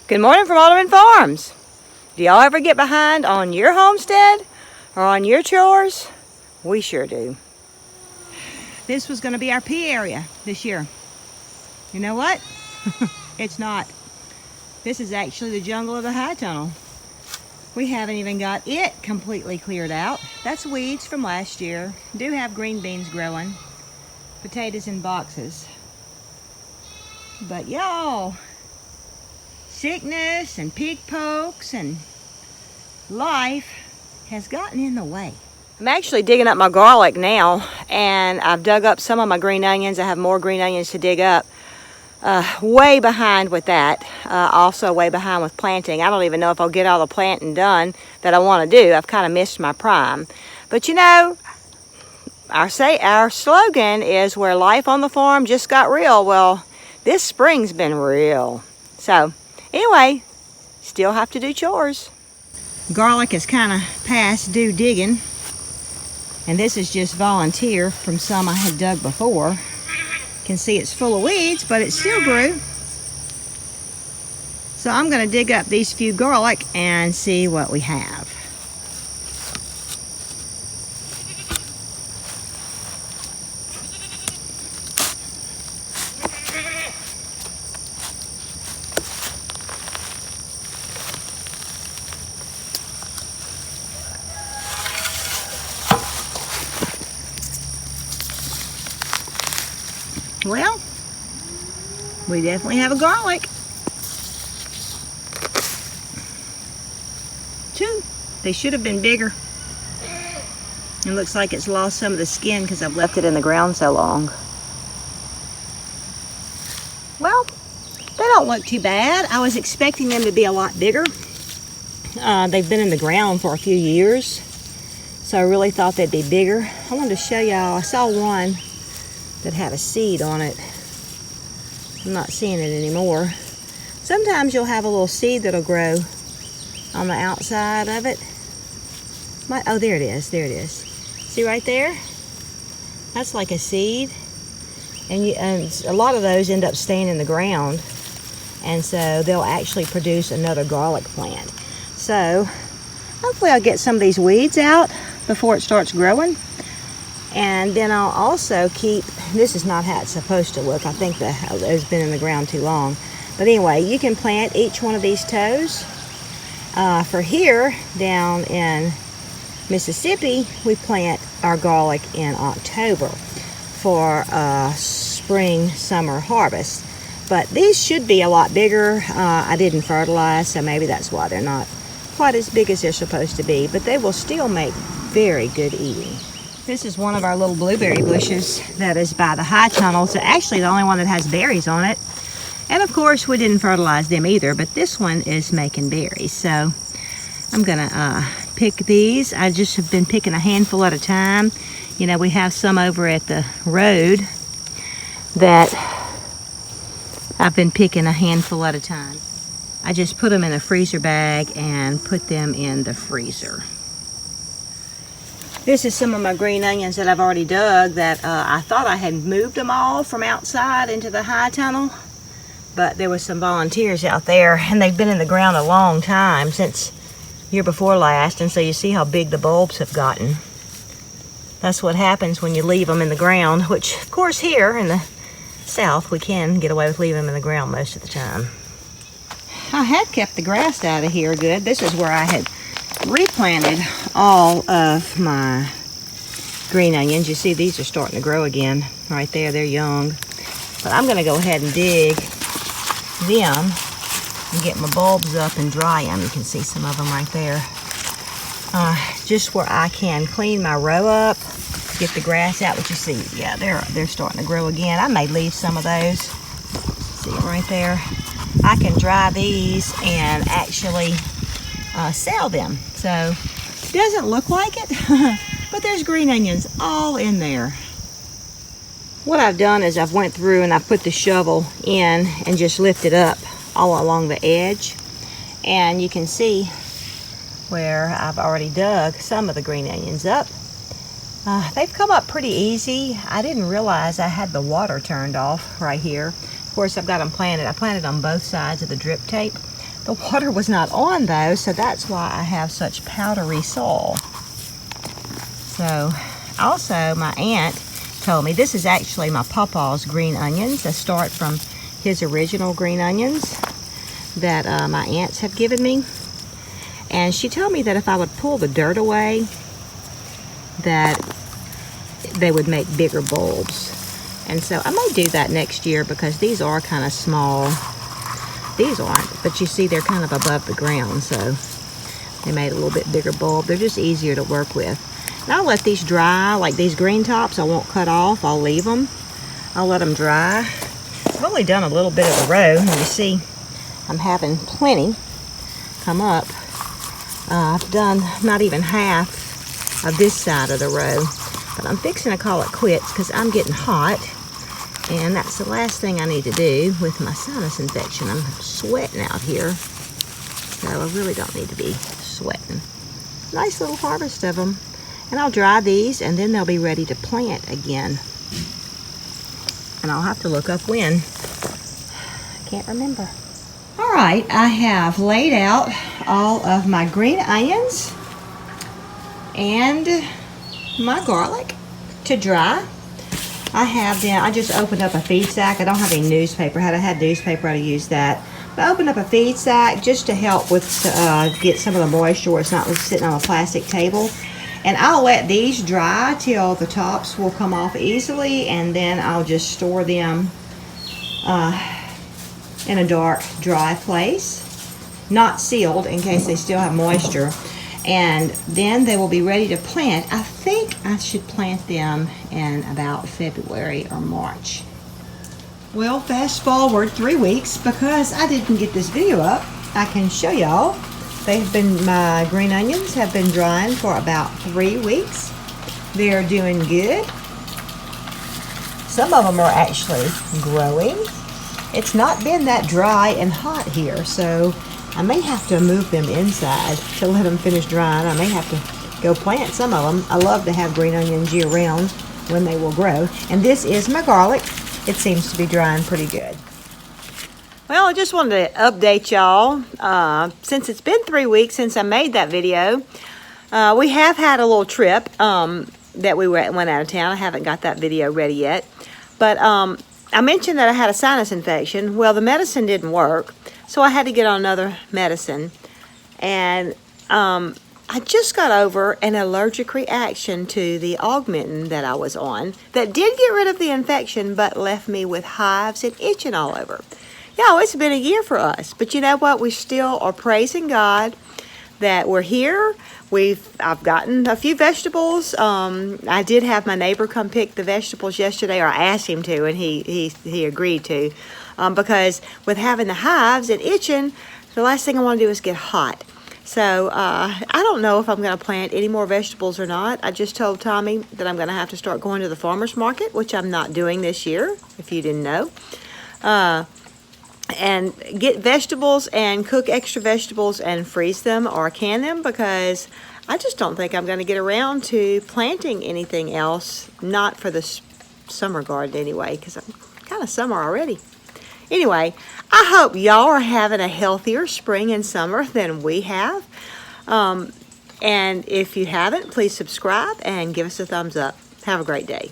Good morning from Alderman Farms. Do y'all ever get behind on your homestead or on your chores? We sure do. This was going to be our pea area this year. You know what? It's not. This is actually the jungle of the high tunnel. We haven't even got it completely cleared out. That's weeds from last year. Do have green beans growing. Potatoes in boxes. But y'all, sickness and pig pokes and life has gotten in the way. I'm actually digging up my garlic now, and I've dug up some of my green onions. I have more green onions to dig up. Way behind with that. Also way behind with planting. I don't even know if I'll get all the planting done that I want to do. I've kind of missed my prime. But you know, our slogan is where life on the farm just got real. Well, this spring's been real. So anyway, still have to do chores. Garlic is kind of past due digging. And this is just volunteer from some I had dug before. You can see it's full of weeds, but it still grew. So I'm going to dig up these few garlic and see what we have. Well, we definitely have a garlic. 2. They should have been bigger. It looks like it's lost some of the skin because I've left it in the ground so long. Well, they don't look too bad. I was expecting them to be a lot bigger. They've been in the ground for a few years, so I really thought they'd be bigger. I wanted to show y'all. I saw one that had a seed on it. I'm not seeing it anymore. Sometimes you'll have a little seed that'll grow on the outside of it. Oh, there it is. There it is. See right there? That's like a seed. And a lot of those end up staying in the ground. And so they'll actually produce another garlic plant. So hopefully I'll get some of these weeds out before it starts growing. And then I'll also keep, this is not how it's supposed to look. I think it's been in the ground too long. But anyway, you can plant each one of these toes. For here, down in Mississippi, we plant our garlic in October for spring, summer harvest. But these should be a lot bigger. I didn't fertilize, so maybe that's why they're not quite as big as they're supposed to be. But they will still make very good eating. This is one of our little blueberry bushes that is by the high tunnel. It's actually the only one that has berries on it. And of course, we didn't fertilize them either, but this one is making berries. So I'm gonna pick these. I just have been picking a handful at a time. You know, we have some over at the road that I've been picking a handful at a time. I just put them in a freezer bag and put them in the freezer. This is some of my green onions that I've already dug that I thought I had moved them all from outside into the high tunnel. But there was some volunteers out there, and they've been in the ground a long time, since year before last. And so you see how big the bulbs have gotten. That's what happens when you leave them in the ground, which of course here in the south we can get away with leaving them in the ground most of the time. I had kept the grass out of here good. This is where I had replanted all of my green onions. You see these are starting to grow again right there. They're young. But I'm going to go ahead and dig them and get my bulbs up and dry them. You can see some of them right there. Just where I can clean my row up, get the grass out. But you see, yeah, they're starting to grow again. I may leave some of those. See them right there. I can dry these and actually sell them. So it doesn't look like it, but there's green onions all in there. What I've done is I've went through and I put the shovel in and just lifted up all along the edge. And you can see where I've already dug some of the green onions up. They've come up pretty easy. I didn't realize I had the water turned off right here. Of course, I've got them planted. I planted on both sides of the drip tape. The water was not on though, so that's why I have such powdery soil. So also my aunt told me, this is actually my pawpaw's green onions that start from his original green onions that my aunts have given me. And she told me that if I would pull the dirt away, that they would make bigger bulbs. And so I may do that next year because these are kind of small. These aren't, but you see they're kind of above the ground, so they made a little bit bigger bulb. They're just easier to work with. And I'll let these dry, like these green tops I won't cut off, I'll leave them. I'll let them dry. I've only done a little bit of the row, and you see I'm having plenty come up. I've done not even half of this side of the row, but I'm fixing to call it quits because I'm getting hot, and that's the last thing I need to do with my sinus infection. I'm sweating out here, so I really don't need to be sweating. Nice little harvest of them, and I'll dry these, and then they'll be ready to plant again. And I'll have to look up when. I can't remember. All right, I have laid out all of my green onions and my garlic to dry. I just opened up a feed sack. I don't have any newspaper. Had I had newspaper, I'd use that. But I opened up a feed sack just to help with get some of the moisture where it's not sitting on a plastic table. And I'll let these dry till the tops will come off easily, and then I'll just store them in a dark, dry place, not sealed in case they still have moisture. And then they will be ready to plant. I think I should plant them in about February or March. Well, fast forward 3 weeks, because I didn't get this video up, I can show y'all. My green onions have been drying for about 3 weeks. They're doing good. Some of them are actually growing. It's not been that dry and hot here, so I may have to move them inside to let them finish drying. I may have to go plant some of them. I love to have green onions year round when they will grow. And this is my garlic. It seems to be drying pretty good. Well, I just wanted to update y'all. Since it's been 3 weeks since I made that video, we have had a little trip that we went out of town. I haven't got that video ready yet. But I mentioned that I had a sinus infection. Well, the medicine didn't work, so I had to get on another medicine. And I just got over an allergic reaction to the Augmentin that I was on that did get rid of the infection, but left me with hives and itching all over. Yeah, it's been a year for us, but you know what? We still are praising God that we're here. I've gotten a few vegetables. I did have my neighbor come pick the vegetables yesterday, or I asked him to, and he agreed to, because with having the hives and itching, the last thing I want to do is get hot. So I don't know if I'm going to plant any more vegetables or not. I just told Tommy that I'm going to have to start going to the farmer's market, which I'm not doing this year, if you didn't know. And get vegetables and cook extra vegetables and freeze them or can them, because I just don't think I'm going to get around to planting anything else, not for the summer garden anyway, because I'm kind of summer already. Anyway, I hope y'all are having a healthier spring and summer than we have. And if you haven't, please subscribe and give us a thumbs up. Have a great day.